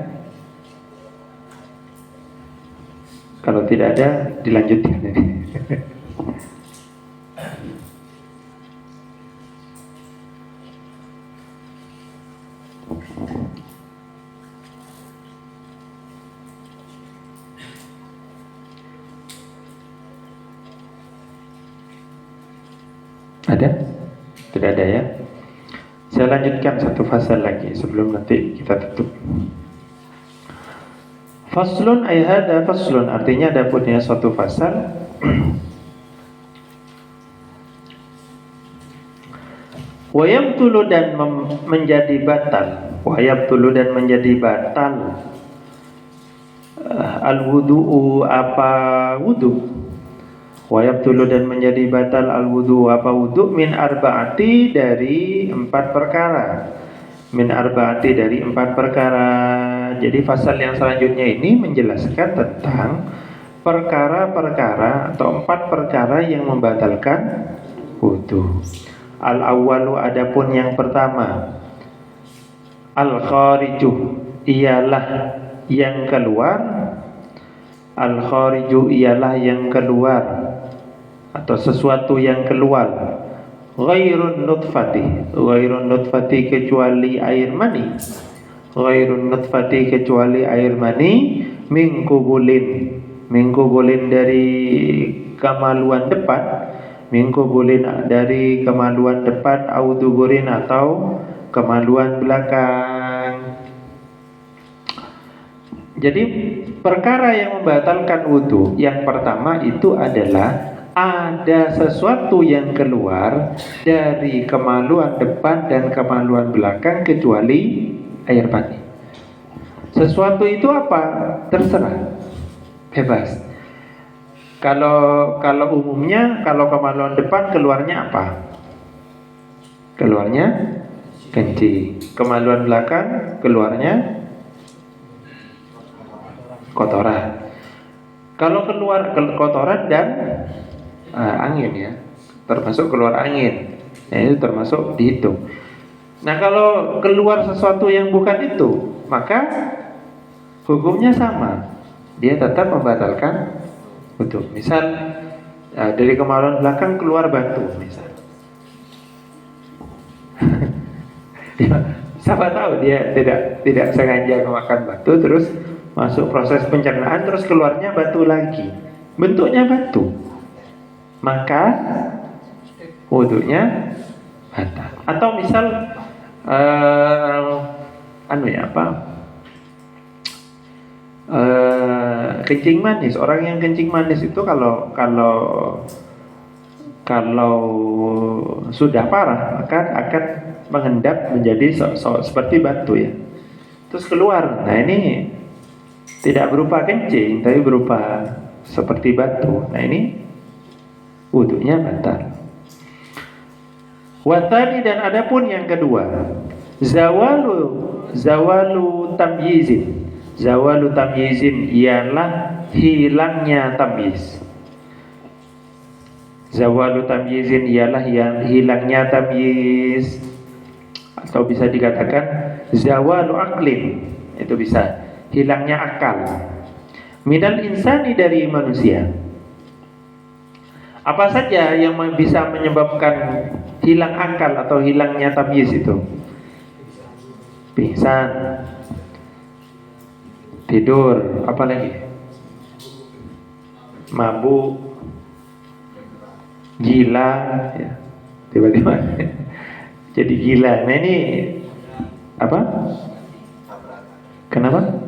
Kalau tidak ada, dilanjutkan. Ada? Tidak ada ya? Saya lanjutkan satu fasal lagi sebelum nanti kita tutup. Faslun ay hada faslun, artinya ada punya suatu fasal. Wa yabtulu dan menjadi batal. Wa yabtulu dan menjadi batal al-wudu'u apa wudu. Wa yabtulu dan menjadi batal al-wudu apa wudu min arba'ati dari 4 perkara. min arba'ati, dari 4 perkara. Jadi pasal yang selanjutnya ini menjelaskan tentang perkara-perkara atau 4 perkara yang membatalkan wudu. Al-awwalu, adapun yang pertama, al-khariju, ialah yang keluar. Al-khariju ialah yang keluar atau sesuatu yang keluar. Ghairun nutfati, kecuali air mani. Ghairun nutfati, kecuali air mani. Min kubulin, dari kemaluan depan. Min kubulin, dari kemaluan depan. Au duburin, atau kemaluan belakang. Jadi perkara yang membatalkan wudu yang pertama itu adalah ada sesuatu yang keluar dari kemaluan depan dan kemaluan belakang kecuali air mani. Sesuatu itu apa? Terserah, bebas. Kalau umumnya, kalau kemaluan depan keluarnya apa? Keluarnya kencing. Kemaluan belakang keluarnya kotoran. Kalau keluar kotoran dan angin ya, termasuk keluar angin, itu termasuk dihitung. Nah, kalau keluar sesuatu yang bukan itu, maka hukumnya sama, dia tetap membatalkan wudu. Misal dari kemaluan belakang keluar batu, misal. Siapa tahu dia tidak sengaja memakan batu, terus masuk proses pencernaan, terus keluarnya batu lagi, bentuknya batu, maka wudunya batal. Atau misal kencing manis. Orang yang kencing manis itu kalau sudah parah maka akan mengendap menjadi seperti batu ya, terus keluar. Nah, ini tidak berupa kencing tapi berupa seperti batu. Nah, ini wudunya batal. Watani, dan adapun yang kedua, zawalu tamyizin. Zawalu tamyizin ialah hilangnya tamyiz. Zawalu tamyizin ialah yang hilangnya tamyiz, atau bisa dikatakan zawalu aklin, itu bisa hilangnya akal. Minal insani, dari manusia. Apa saja yang bisa menyebabkan hilang akal atau hilangnya tamyiz itu? Pingsan, tidur, apa lagi? Mabuk, gila, ya. Tiba-tiba jadi gila. Nah, ini apa? Kenapa?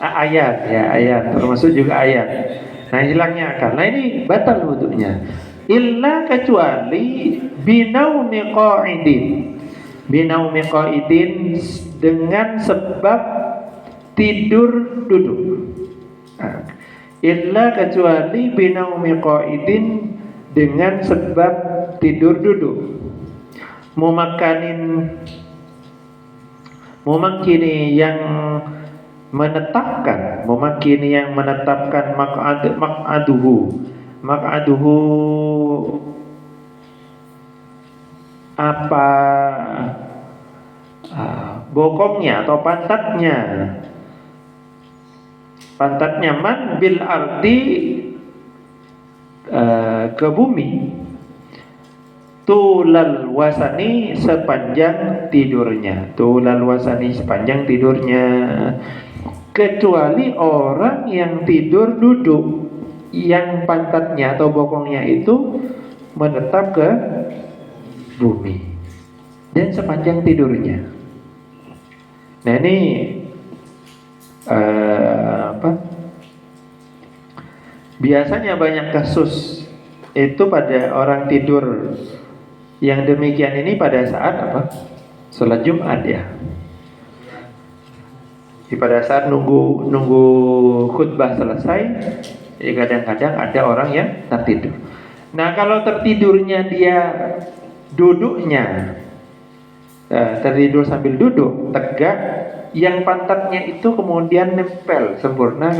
Ayat, ya, ayat, termasuk juga ayat. Nah, hilangnya akal. Nah, ini batal wudunya. Illa, kecuali binaumi qa'idin. Binaumi qa'idin, dengan sebab tidur duduk. Nah, illa, kecuali binaumi qa'idin, dengan sebab tidur duduk. Mumakkini yang menetapkan, maq'aduhu apa bokongnya atau pantatnya man bil ardi, ke bumi, tulal wasani, sepanjang tidurnya. Tulal wasani, sepanjang tidurnya. Kecuali orang yang tidur duduk, yang pantatnya atau bokongnya itu menetap ke bumi dan sepanjang tidurnya. Nah, ini biasanya banyak kasus itu pada orang tidur yang demikian ini pada saat sholat Jumat ya. Pada saat nunggu khutbah selesai, kadang-kadang ada orang yang tertidur. Nah, kalau tertidurnya dia duduknya tertidur sambil duduk tegak, yang pantatnya itu kemudian nempel sempurna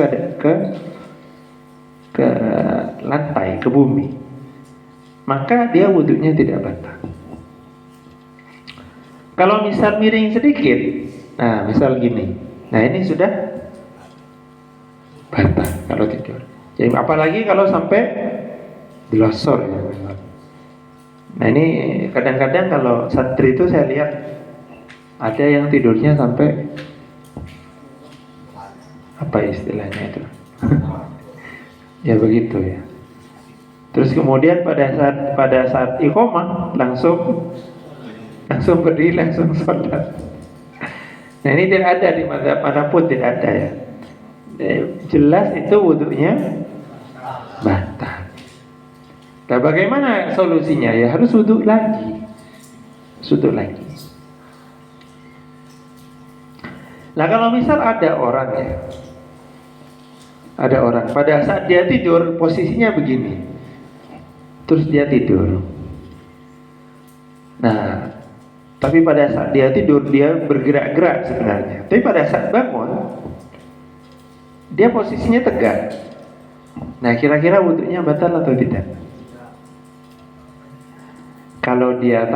ke lantai, ke bumi, maka dia wudhunya tidak batal. Kalau misal miring sedikit, nah misal gini, nah ini sudah batal kalau tidur. Jadi apalagi kalau sampai dilosor ya. Nah ini kadang-kadang kalau santri itu saya lihat ada yang tidurnya sampai apa istilahnya itu ya begitu ya. Terus kemudian pada saat iqomah langsung berdiri, langsung sholat. Nah ini tidak ada di mazhab manapun, tidak ada ya. Jelas itu wudhunya batal. Nah bagaimana solusinya? Ya harus wudhu lagi. Nah kalau misal ada orang pada saat dia tidur posisinya begini, terus dia tidur. Nah tapi pada saat dia tidur dia bergerak-gerak sebenarnya. Tapi pada saat bangun dia posisinya tegak. Nah kira-kira wudhunya batal atau tidak? Kalau dia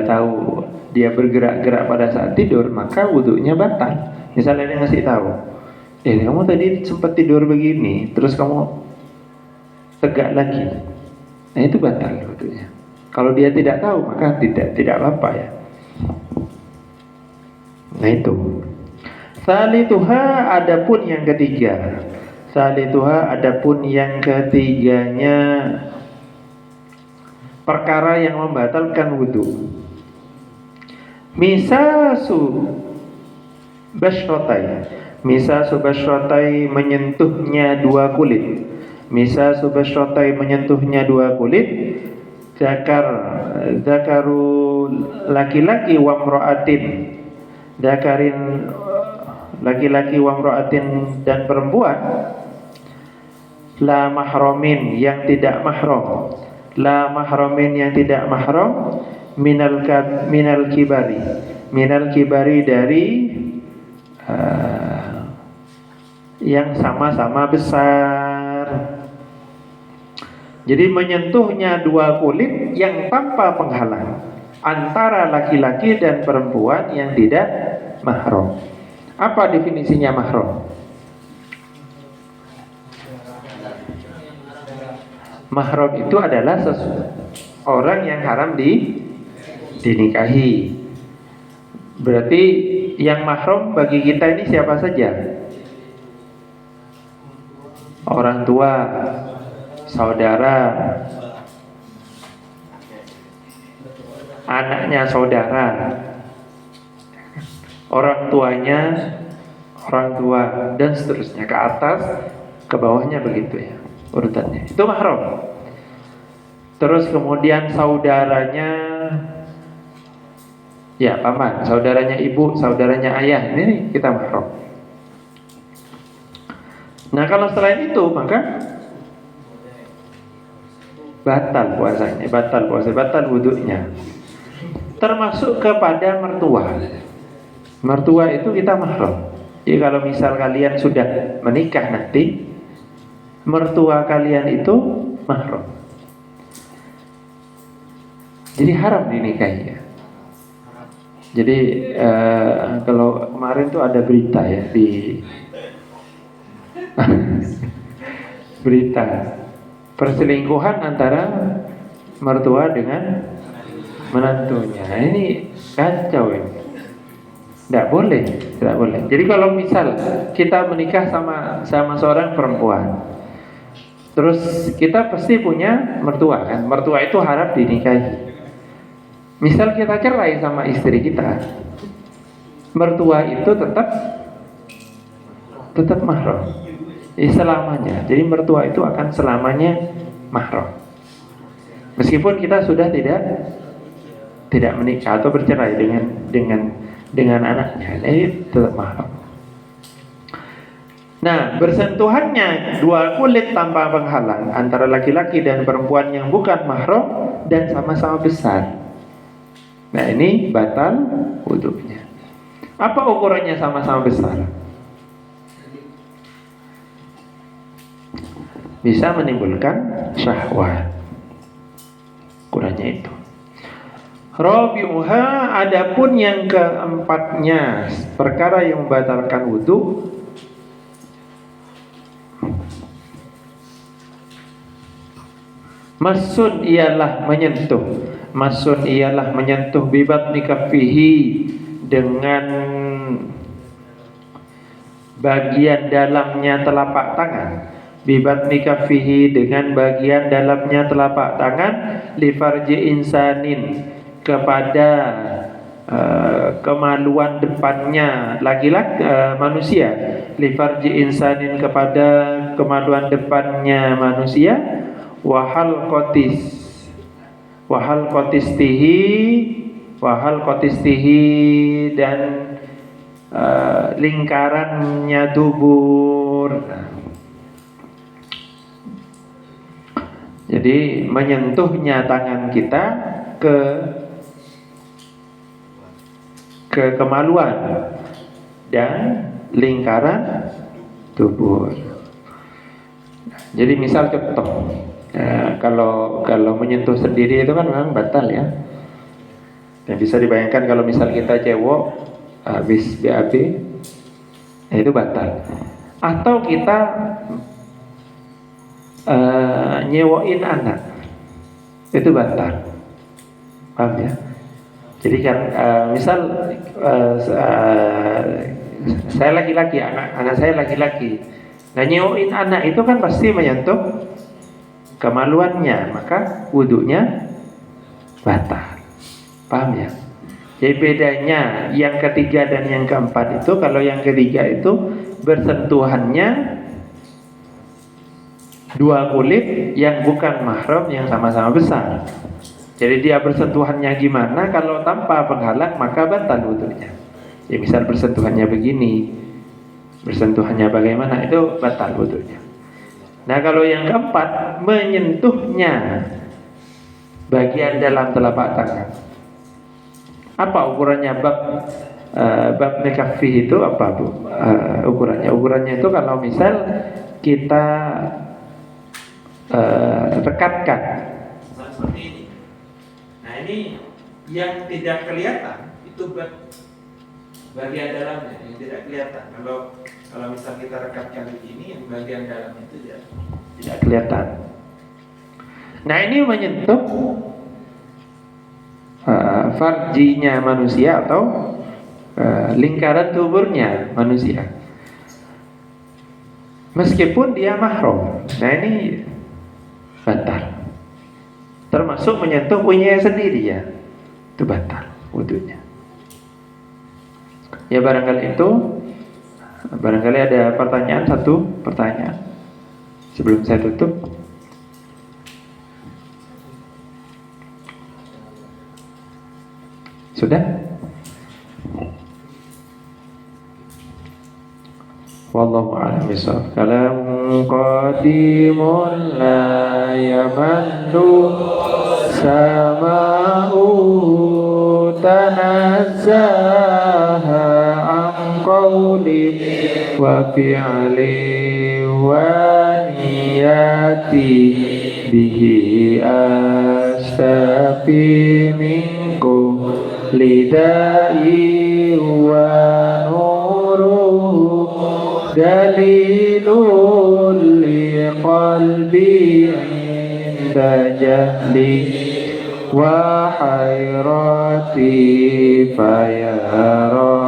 tahu dia bergerak-gerak pada saat tidur, maka wudhunya batal. Misalnya dia ngasih tahu, kamu tadi sempat tidur begini, terus kamu tegak lagi. Nah itu batal wudhunya. Kalau dia tidak tahu, maka tidak apa-apa ya. Nah itu. Salituha adapun yang ketiganya perkara yang membatalkan wudhu. Misasu basyrotai menyentuhnya dua kulit. Zakaru laki-laki wa mra'atin, zakarin laki-laki wa mra'atin dan perempuan, la mahramin yang tidak mahram, minal kibari dari yang sama-sama besar. Jadi menyentuhnya dua kulit yang tanpa penghalang antara laki-laki dan perempuan yang tidak mahram. Apa definisinya mahram? Mahram itu adalah orang yang haram dinikahi. Berarti yang mahram bagi kita ini siapa saja? Orang tua, saudara, anaknya saudara, orang tuanya orang tua, dan seterusnya ke atas ke bawahnya begitu ya urutannya. Itu mahram. Terus kemudian saudaranya ya paman, saudaranya ibu, saudaranya ayah, ini kita mahram. Nah kalau selain itu maka batal puasanya, batal wudhunya. Termasuk kepada mertua. Mertua itu kita mahram. Jadi kalau misal kalian sudah menikah nanti, mertua kalian itu mahram. Jadi haram dinikahi ya. Jadi kalau kemarin tuh ada berita ya di berita perselingkuhan antara mertua dengan menantunya. Ini kacau ini. Tidak boleh. Jadi kalau misal kita menikah sama seorang perempuan, terus kita pasti punya mertua kan? Mertua itu harap dinikahi. Misal kita cerai sama istri kita, mertua itu tetap mahram selamanya. Jadi mertua itu akan selamanya mahram. Meskipun kita sudah tidak menikah atau bercerai dengan anaknya, ini tetap mahram. Nah, bersentuhannya dua kulit tanpa penghalang antara laki-laki dan perempuan yang bukan mahram dan sama-sama besar. Nah, ini batal wudunya. Apa ukurannya sama-sama besar? Bisa menimbulkan syahwat. Ukurannya itu. Rabi'uha, adapun yang keempatnya perkara yang membatalkan wudu, masun ialah menyentuh. Masun ialah menyentuh bibat nikafihi dengan bagian dalamnya telapak tangan. Bibat nikafihi dengan bagian dalamnya telapak tangan, lifarji insanin kepada kemaluan depannya laki-laki manusia, lifarji insanin kepada kemaluan depannya manusia, wahal kotistihi dan lingkarannya dubur. Jadi menyentuhnya tangan kita ke kemaluan dan lingkaran dubur. Jadi misal contoh, kalau menyentuh sendiri itu kan memang batal ya. Dan bisa dibayangkan kalau misal kita cewek habis BAB, itu batal. Atau kita nyewain anak, itu batal. Paham ya? Jadi kan misal saya laki-laki, anak saya laki-laki. Nah, nyewain anak itu kan pasti menyentuh kemaluannya, maka wudunya batal. Paham ya? Jadi bedanya yang ketiga dan yang keempat itu, kalau yang ketiga itu bersentuhannya dua kulit yang bukan mahram yang sama-sama besar. Jadi dia bersentuhannya gimana? Kalau tanpa penghalang maka batal wudunya. Ya misal bersentuhannya begini, bersentuhannya bagaimana, itu batal wudunya. Nah, kalau yang keempat menyentuhnya bagian dalam telapak tangan. Apa ukurannya bab nikafih itu apa Bu? Ukurannya? Ukurannya itu kalau misal kita rekatkan seperti ini. Nah, ini yang tidak kelihatan itu bagian dalamnya yang tidak kelihatan. Kalau misal kita rekatkan begini, yang bagian dalamnya itu tidak kelihatan. Nah, ini menyentuh farjinya manusia atau lingkaran tuburnya manusia, meskipun dia mahram. Nah, ini batal. Termasuk menyentuh punya sendiri ya, itu batal wudunya. Ya barangkali ada satu pertanyaan sebelum saya tutup. Sudah? Wallahu a'lam bishawab. Kalam qadimun la yamandu sama'u tanazzaha an qawli wa fi'li wa niyati bihi astafi minkum lidai wa nuru dalilul li qalbi inda jahli wa hayrati fayara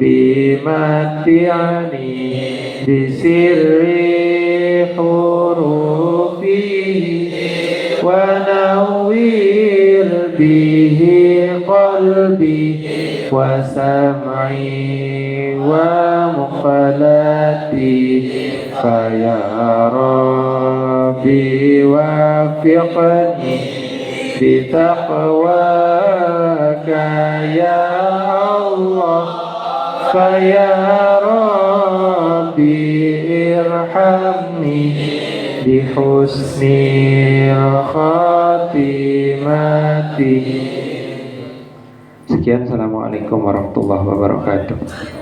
bimati'ani bisirri hurufi wa nawwir bihi qalbi wa sam'i wa muqalati faya rabbi wafiqni bitaqwaka ya Allah فيا ربي ارحمني بحسن خاتمتي. Sekian, assalamualaikum warahmatullahi wabarakatuh.